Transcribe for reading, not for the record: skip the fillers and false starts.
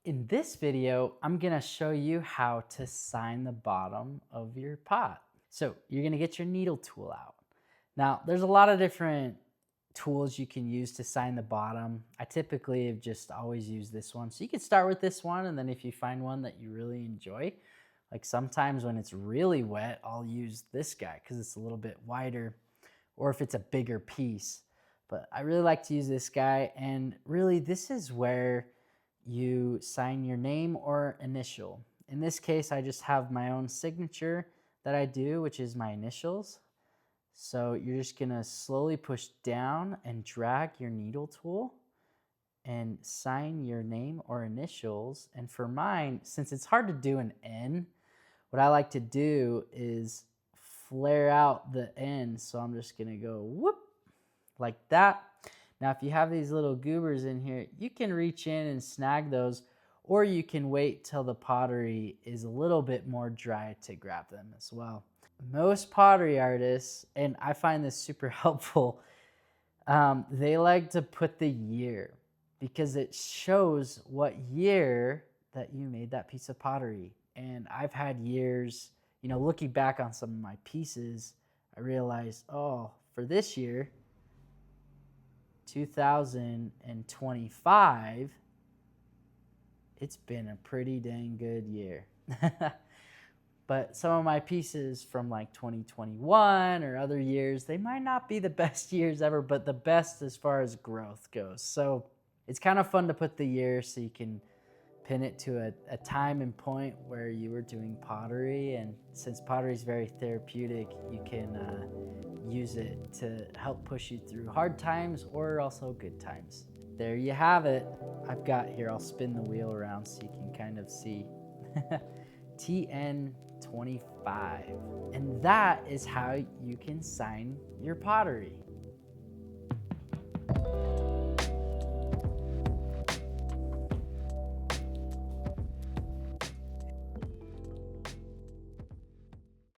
In this video, I'm gonna show you how to sign the bottom of your pot. So you're gonna get your needle tool out. Now, there's a lot of different tools you can use to sign the bottom. I typically have just always used this one. So you can start with this one, and then if you find one that you really enjoy, like sometimes when it's really wet, I'll use this guy because it's a little bit wider, or if it's a bigger piece. But I really like to use this guy, and really this is where you sign your name or initial. In this case, I just have my own signature that I do, which is my initials. So you're just gonna slowly push down and drag your needle tool and sign your name or initials. And for mine, since it's hard to do an N, what I like to do is flare out the N. So I'm just gonna go whoop like that. Now, if you have these little goobers in here, you can reach in and snag those, or you can wait till the pottery is a little bit more dry to grab them as well. Most pottery artists, and I find this super helpful, they like to put the year because it shows what year that you made that piece of pottery. And I've had years, looking back on some of my pieces, I realized, oh, for this year, 2025, it's been a pretty dang good year. But some of my pieces from like 2021 or other years, they might not be the best years ever, but the best as far as growth goes. So it's kind of fun to put the year so you can pin it to a time and point where you were doing pottery. And since pottery is very therapeutic, you can use it to help push you through hard times or also good times. There you have it. I've got here, I'll spin the wheel around so you can kind of see. TN25. And that is how you can sign your pottery.